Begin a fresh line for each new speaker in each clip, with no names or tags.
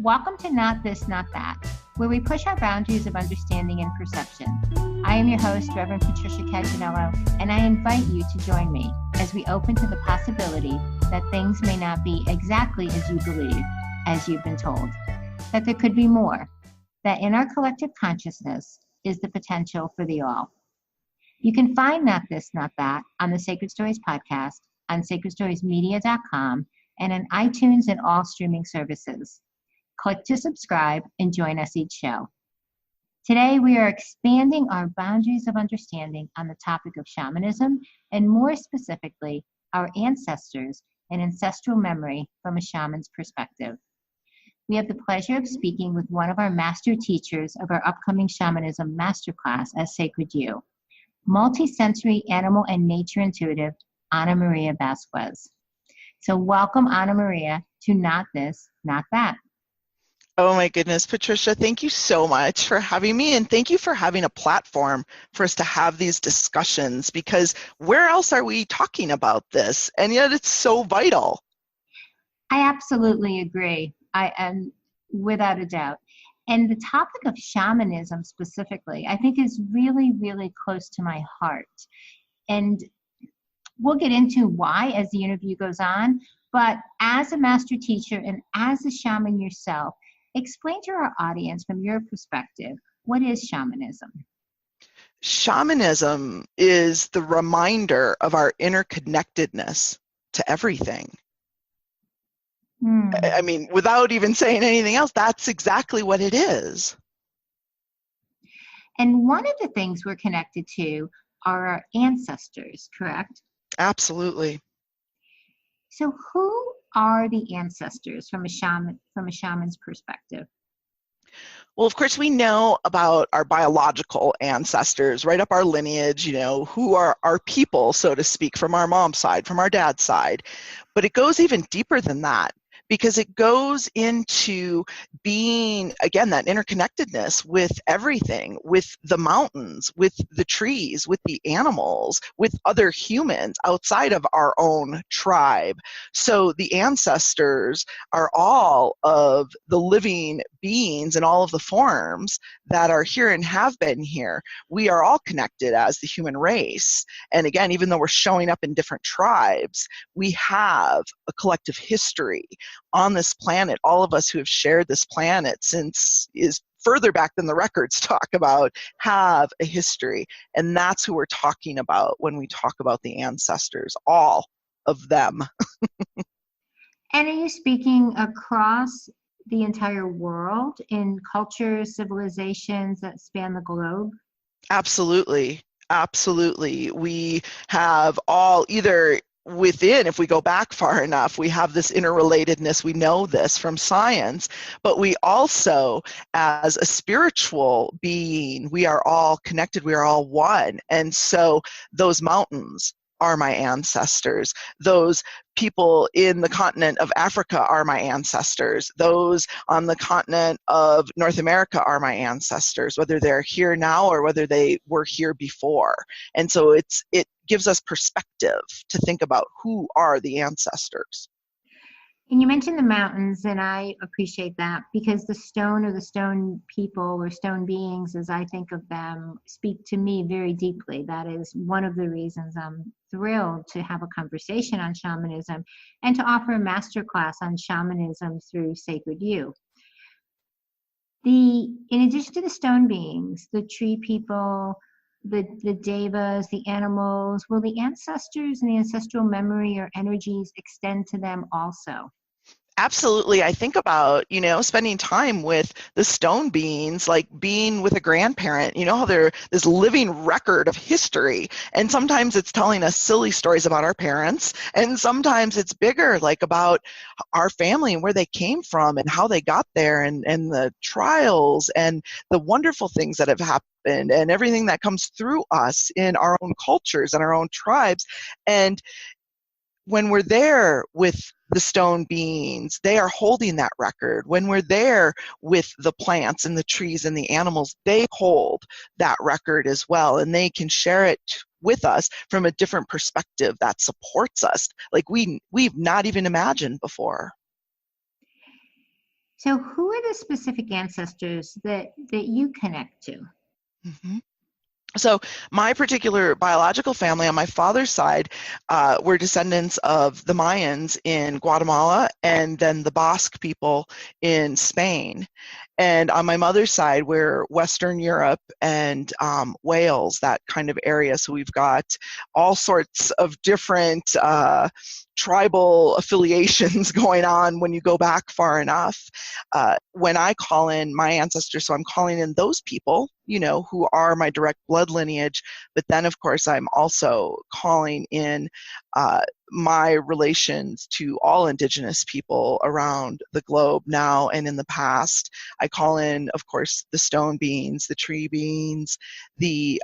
Welcome to Not This, Not That, where we push our boundaries of understanding and perception. I am your host, Rev Patricia Cagganello, and I invite you to join me as we open to the possibility that things may not be exactly as you believe, as you've been told, that there could be more, that in our collective consciousness is the potential for the all. You can find Not This, Not That on the Sacred Stories podcast, on sacredstoriesmedia.com, and on iTunes and all streaming services. Click to subscribe and join us each show. Today, we are expanding our boundaries of understanding on the topic of shamanism, and more specifically, our ancestors and ancestral memory from a shaman's perspective. We have the pleasure of speaking with one of our master teachers of our upcoming shamanism masterclass at Sacred U, multisensory animal and nature intuitive, Maria Vasquez. So welcome, Maria, to Not This, Not That.
Oh my goodness, Patricia, thank you so much for having me, and thank you for having a platform for us to have these discussions, because where else are we talking about this? And yet it's so vital.
I absolutely agree. I am, without a doubt. And the topic of shamanism specifically, I think is really, really close to my heart. And we'll get into why as the interview goes on, but as a master teacher and as a shaman yourself, explain to our audience from your perspective, what is shamanism?
Shamanism is the reminder of our interconnectedness to everything. I mean, without even saying anything else, that's exactly what it is.
And one of the things we're connected to are our ancestors, correct?
Absolutely.
So who are the ancestors from a shaman's perspective?
Well, of course, we know about our biological ancestors, right up our lineage, who are our people, so to speak, from our mom's side, from our dad's side. But it goes even deeper than that, because it goes into being, again, that interconnectedness with everything, with the mountains, with the trees, with the animals, with other humans outside of our own tribe. So the ancestors are all of the living beings in all of the forms that are here and have been here. We are all connected as the human race. And again, even though we're showing up in different tribes, we have a collective history on this planet. All of us who have shared this planet since is further back than the records talk about have a history. And that's who we're talking about when we talk about the ancestors, all of them.
And are you speaking across the entire world in cultures, civilizations that span the globe?
Absolutely. Absolutely. We have all either within, if we go back far enough, we have this interrelatedness. We know this from science, but we also, as a spiritual being, we are all connected. We are all one. And so those mountains are my ancestors. Those people in the continent of Africa are my ancestors. Those on the continent of North America are my ancestors, whether they're here now or whether they were here before. And so it gives us perspective to think about who are the ancestors.
And you mentioned the mountains, and I appreciate that, because the stone or the stone people or stone beings, as I think of them, speak to me very deeply. That is one of the reasons I'm thrilled to have a conversation on shamanism and to offer a masterclass on shamanism through Sacred U. In addition to the stone beings, the tree people, the devas, the animals, will the ancestors and the ancestral memory or energies extend to them also?
Absolutely. I think about, spending time with the stone beings, like being with a grandparent, how they're this living record of history. And sometimes it's telling us silly stories about our parents. And sometimes it's bigger, like about our family and where they came from and how they got there and the trials and the wonderful things that have happened and everything that comes through us in our own cultures and our own tribes. And when we're there with the stone beings, they are holding that record. When we're there with the plants and the trees and the animals, they hold that record as well, and they can share it with us from a different perspective that supports us, like we've not even imagined before.
So who are the specific ancestors that you connect to?
Mm-hmm. So my particular biological family on my father's side were descendants of the Mayans in Guatemala and then the Basque people in Spain. And on my mother's side, we're Western Europe and Wales, that kind of area. So we've got all sorts of different tribal affiliations going on when you go back far enough. When I call in my ancestors, so I'm calling in those people, who are my direct blood lineage, but then of course I'm also calling in my relations to all Indigenous people around the globe now and in the past. I call in, of course, the stone beings, the tree beings, the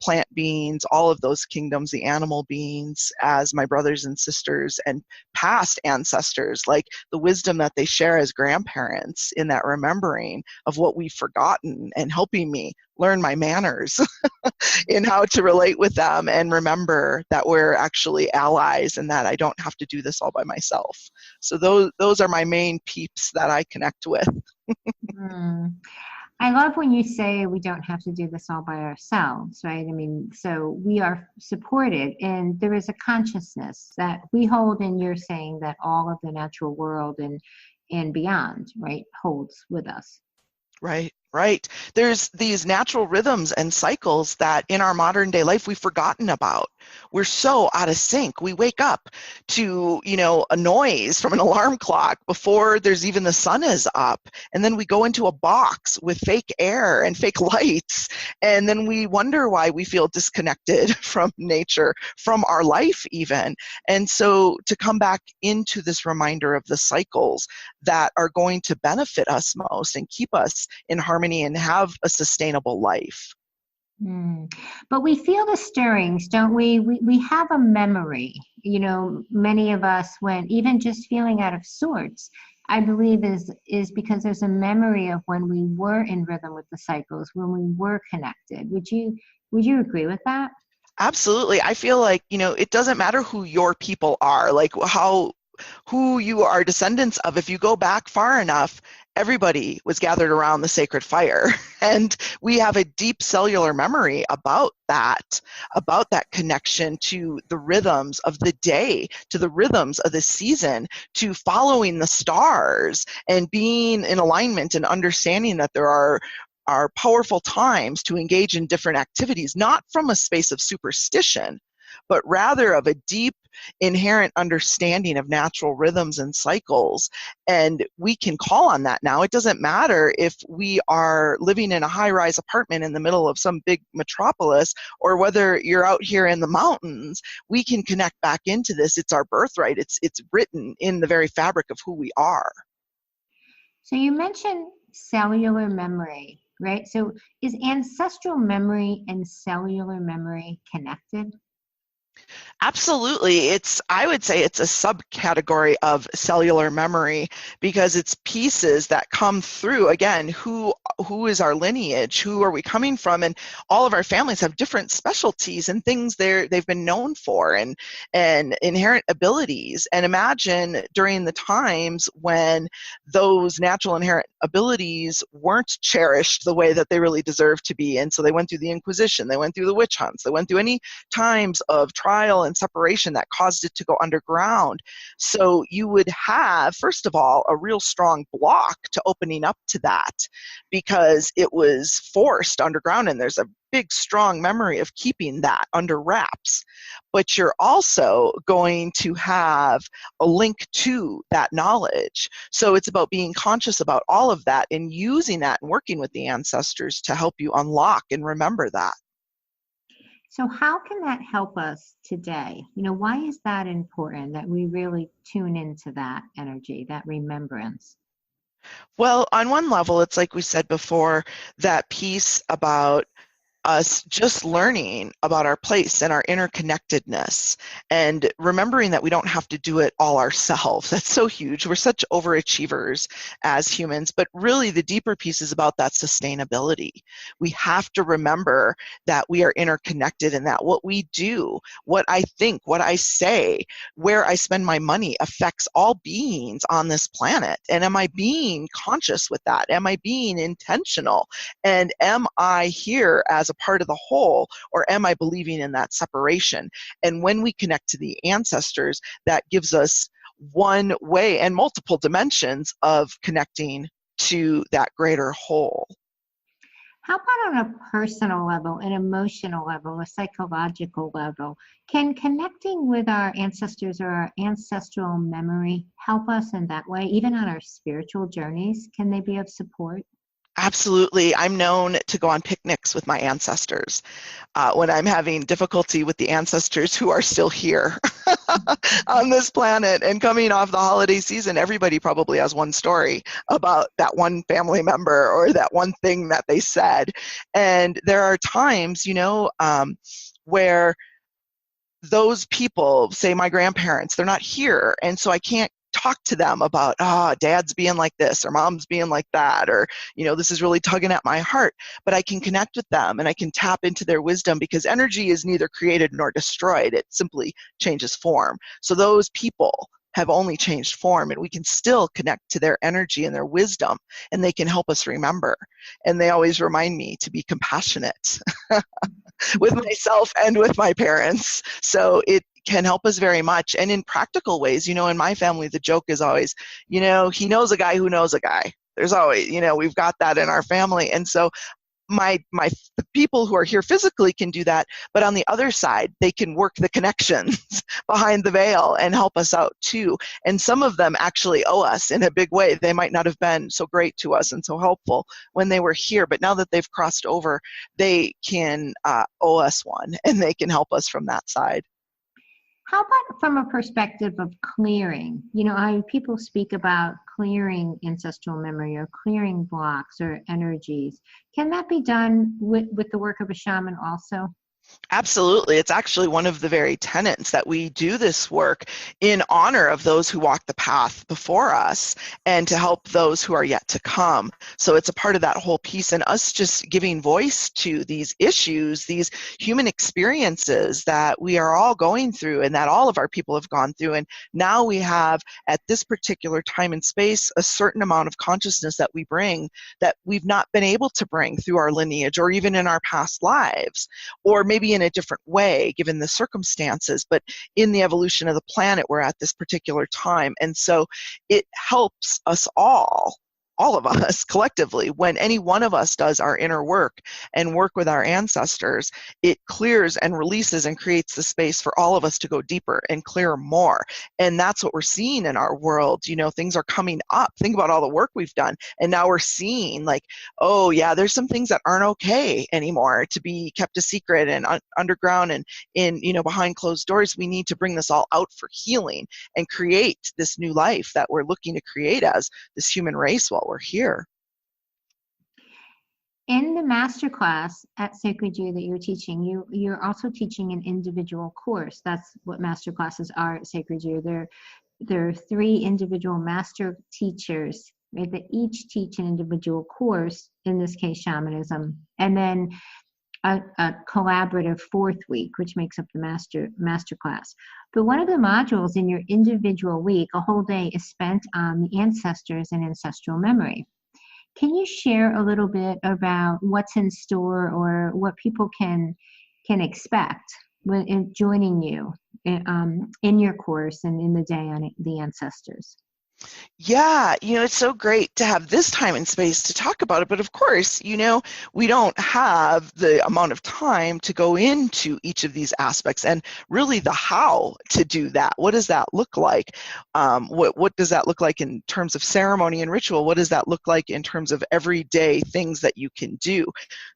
plant beings, all of those kingdoms, the animal beings as my brothers and sisters and past ancestors, like the wisdom that they share as grandparents in that remembering of what we've forgotten and helping me learn my manners in how to relate with them and remember that we're actually allies and that I don't have to do this all by myself. So those are my main peeps that I connect with.
I love when you say we don't have to do this all by ourselves, right? I mean, so we are supported, and there is a consciousness that we hold, and you're saying that all of the natural world and beyond, right, holds with us.
Right. There's these natural rhythms and cycles that in our modern day life we've forgotten about. We're so out of sync. We wake up to, a noise from an alarm clock before there's even the sun is up. And then we go into a box with fake air and fake lights. And then we wonder why we feel disconnected from nature, from our life even. And so to come back into this reminder of the cycles that are going to benefit us most and keep us in harmony and have a sustainable life.
But we feel the stirrings, don't we? We have a memory, many of us, when even just feeling out of sorts, I believe is because there's a memory of when we were in rhythm with the cycles, when we were connected. Would you agree with that?
Absolutely. I feel like, it doesn't matter who your people are, like who you are descendants of. If you go back far enough, everybody was gathered around the sacred fire. And we have a deep cellular memory about that connection to the rhythms of the day, to the rhythms of the season, to following the stars and being in alignment and understanding that there are powerful times to engage in different activities, not from a space of superstition, but rather of a deep inherent understanding of natural rhythms and cycles. And we can call on that now. It doesn't matter if we are living in a high-rise apartment in the middle of some big metropolis or whether you're out here in the mountains. We can connect back into this. It's our birthright. It's written in the very fabric of who we are.
So you mentioned cellular memory, right? So is ancestral memory and cellular memory connected?
Absolutely. I would say it's a subcategory of cellular memory because it's pieces that come through, again, who is our lineage, who are we coming from, and all of our families have different specialties and things they've been known for and inherent abilities. And imagine during the times when those natural inherent abilities weren't cherished the way that they really deserve to be. And so they went through the Inquisition, they went through the witch hunts, they went through any times of trial and separation that caused it to go underground. So you would have, first of all, a real strong block to opening up to that because it was forced underground, and there's a big, strong memory of keeping that under wraps. But you're also going to have a link to that knowledge. So it's about being conscious about all of that and using that and working with the ancestors to help you unlock and remember that.
So how can that help us today? Why is that important that we really tune into that energy, that remembrance?
Well, on one level, it's like we said before, that piece about us just learning about our place and our interconnectedness and remembering that we don't have to do it all ourselves. That's so huge. We're such overachievers as humans, but really the deeper piece is about that sustainability. We have to remember that we are interconnected and that what we do, what I think, what I say, where I spend my money affects all beings on this planet. And am I being conscious with that? Am I being intentional? And am I here as a part of the whole, or am I believing in that separation? And when we connect to the ancestors, that gives us one way and multiple dimensions of connecting to that greater whole.
How about on a personal level, an emotional level, a psychological level? Can connecting with our ancestors or our ancestral memory help us in that way, even on our spiritual journeys? Can they be of support?
Absolutely. I'm known to go on picnics with my ancestors when I'm having difficulty with the ancestors who are still here on this planet. And coming off the holiday season, everybody probably has one story about that one family member or that one thing that they said. And there are times, where those people, say my grandparents, they're not here. And so I can't talk to them about, dad's being like this or mom's being like that, or, this is really tugging at my heart. But I can connect with them and I can tap into their wisdom, because energy is neither created nor destroyed. It simply changes form. So those people have only changed form, and we can still connect to their energy and their wisdom, and they can help us remember. And they always remind me to be compassionate with myself and with my parents. So it can help us very much. And in practical ways, in my family, the joke is always, he knows a guy who knows a guy. There's always, we've got that in our family. And so the people who are here physically can do that, but on the other side, they can work the connections behind the veil and help us out too. And some of them actually owe us in a big way. They might not have been so great to us and so helpful when they were here, but now that they've crossed over, they can owe us one, and they can help us from that side.
How about from a perspective of clearing? People speak about clearing ancestral memory or clearing blocks or energies. Can that be done with the work of a shaman also?
Absolutely. It's actually one of the very tenets that we do this work in honor of those who walk the path before us and to help those who are yet to come. So it's a part of that whole piece, and us just giving voice to these issues, these human experiences that we are all going through and that all of our people have gone through. And now we have, at this particular time and space, a certain amount of consciousness that we bring that we've not been able to bring through our lineage or even in our past lives, or maybe in a different way given the circumstances, but in the evolution of the planet we're at this particular time. And so it helps us all of us collectively, when any one of us does our inner work and work with our ancestors, it clears and releases and creates the space for all of us to go deeper and clear more. And that's what we're seeing in our world. Things are coming up. Think about all the work we've done. And now we're seeing like, oh yeah, there's some things that aren't okay anymore to be kept a secret and underground and in, behind closed doors. We need to bring this all out for healing and create this new life that we're looking to create as this human race while we're here.
In the masterclass at Sacred You that you're teaching, you're also teaching an individual course. That's what masterclasses are at Sacred You. There are 3 individual master teachers, right, that each teach an individual course, in this case shamanism, and then a collaborative 4th week, which makes up the master class. But one of the modules in your individual week, a whole day, is spent on the ancestors and ancestral memory. Can you share a little bit about what's in store or what people can expect when joining you in your course and in the day on the ancestors?
Yeah, it's so great to have this time and space to talk about it. But of course, we don't have the amount of time to go into each of these aspects and really the how to do that. What does that look like? What does that look like in terms of ceremony and ritual? What does that look like in terms of everyday things that you can do?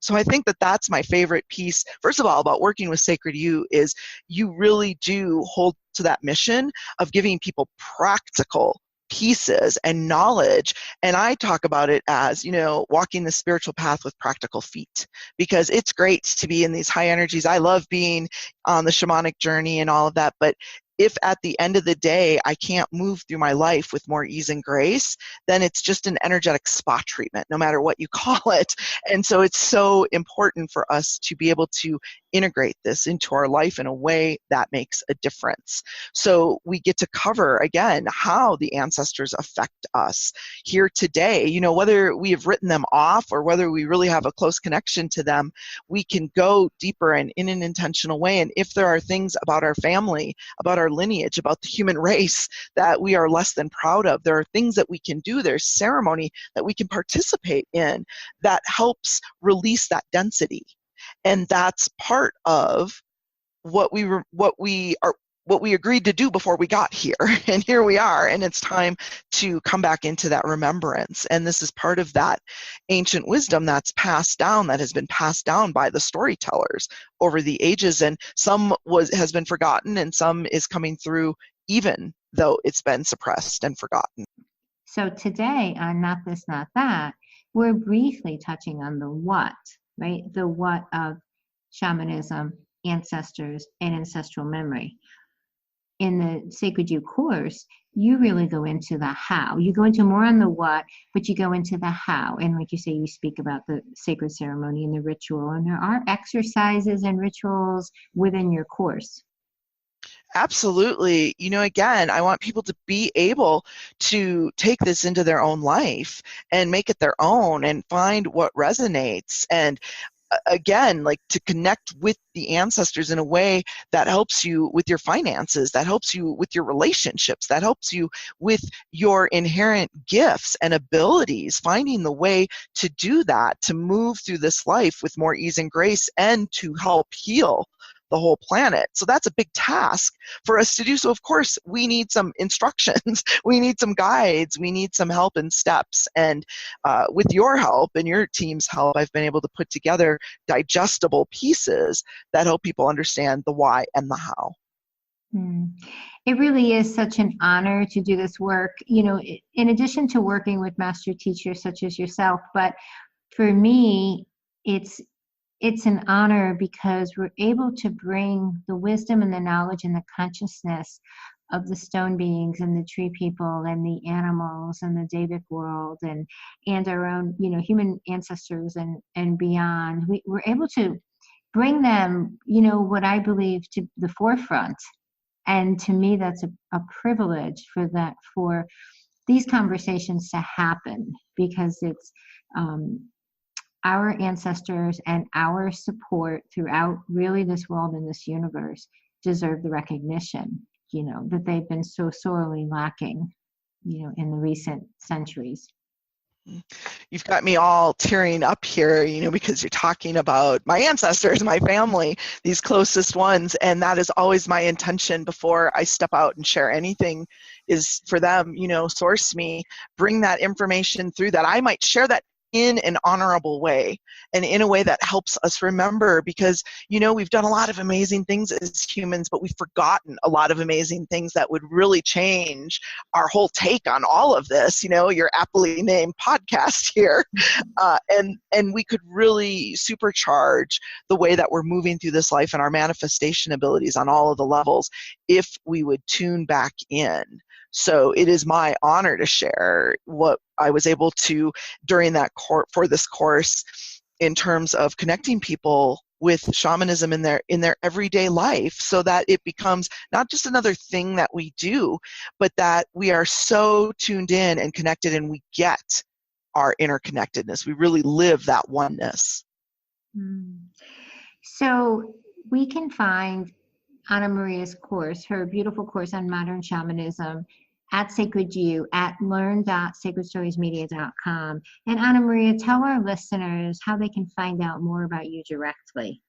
So I think that that's my favorite piece. First of all, about working with Sacred You is you really do hold to that mission of giving people practical pieces and knowledge. And I talk about it as, walking the spiritual path with practical feet, because it's great to be in these high energies. I love being on the shamanic journey and all of that, but if at the end of the day I can't move through my life with more ease and grace, then it's just an energetic spot treatment, no matter what you call it. And so it's so important for us to be able to integrate this into our life in a way that makes a difference. So we get to cover, again, how the ancestors affect us here today. Whether we have written them off or whether we really have a close connection to them, we can go deeper and in an intentional way. And if there are things about our family, about our lineage, about the human race that we are less than proud of, there are things that we can do, there's ceremony that we can participate in that helps release that density. And that's part of what we agreed to do before we got here. And here we are, and it's time to come back into that remembrance. And this is part of that ancient wisdom that's passed down, that has been passed down by the storytellers over the ages. And some has been forgotten, and some is coming through, even though it's been suppressed and forgotten.
So today on Not This, Not That, we're briefly touching on the what, right? The what of shamanism, ancestors, and ancestral memory. In the Sacred You course, you really go into the how. You go into more on the what, but you go into the how. And like you say, you speak about the sacred ceremony and the ritual. And there are exercises and rituals within your course.
Absolutely. Again, I want people to be able to take this into their own life and make it their own and find what resonates. And again, like to connect with the ancestors in a way that helps you with your finances, that helps you with your relationships, that helps you with your inherent gifts and abilities, finding the way to do that, to move through this life with more ease and grace, and to help heal the whole planet. So that's a big task for us to do. So of course we need some instructions, we need some guides, we need some help and steps. And with your help and your team's help, I've been able to put together digestible pieces that help people understand the why and the how.
It really is such an honor to do this work, in addition to working with master teachers such as yourself. But for me, it's an honor because we're able to bring the wisdom and the knowledge and the consciousness of the stone beings and the tree people and the animals and the Davic world and our own, human ancestors and beyond. We're able to bring them, what I believe, to the forefront. And to me, that's a privilege for these conversations to happen, because it's our ancestors and our support throughout really this world and this universe deserve the recognition, that they've been so sorely lacking, in the recent centuries.
You've got me all tearing up here, because you're talking about my ancestors, my family, these closest ones. And that is always my intention before I step out and share anything, is for them, source me, bring that information through, that I might share that in an honorable way and in a way that helps us remember, because we've done a lot of amazing things as humans, but we've forgotten a lot of amazing things that would really change our whole take on all of this, your aptly named podcast here. And we could really supercharge the way that we're moving through this life and our manifestation abilities on all of the levels if we would tune back in. So it is my honor to share what I was able to during that for this course, in terms of connecting people with shamanism in their everyday life, so that it becomes not just another thing that we do, but that we are so tuned in and connected, and we get our interconnectedness. We really live that oneness.
So we can find Anna Maria's course, her beautiful course on modern shamanism, at Sacred You, at learn.sacredstoriesmedia.com. And Anna Maria, tell our listeners how they can find out more about you directly.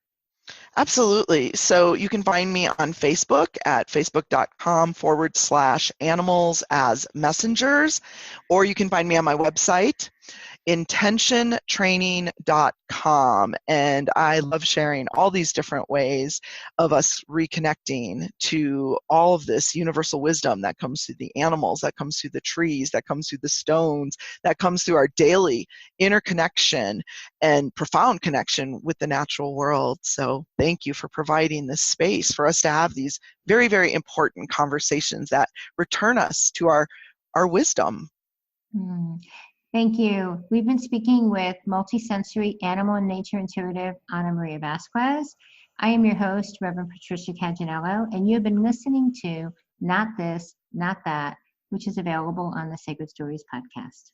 Absolutely. So you can find me on Facebook at facebook.com/animals as messengers, or you can find me on my website. intentiontraining.com. And I love sharing all these different ways of us reconnecting to all of this universal wisdom that comes through the animals, that comes through the trees, that comes through the stones, that comes through our daily interconnection and profound connection with the natural world. So thank you for providing this space for us to have these very, very important conversations that return us to our wisdom.
Thank you. We've been speaking with multisensory animal and nature intuitive Maria Vasquez. I am your host, Rev Patricia Cagganello, and you have been listening to Not This, Not That, which is available on the Sacred Stories podcast.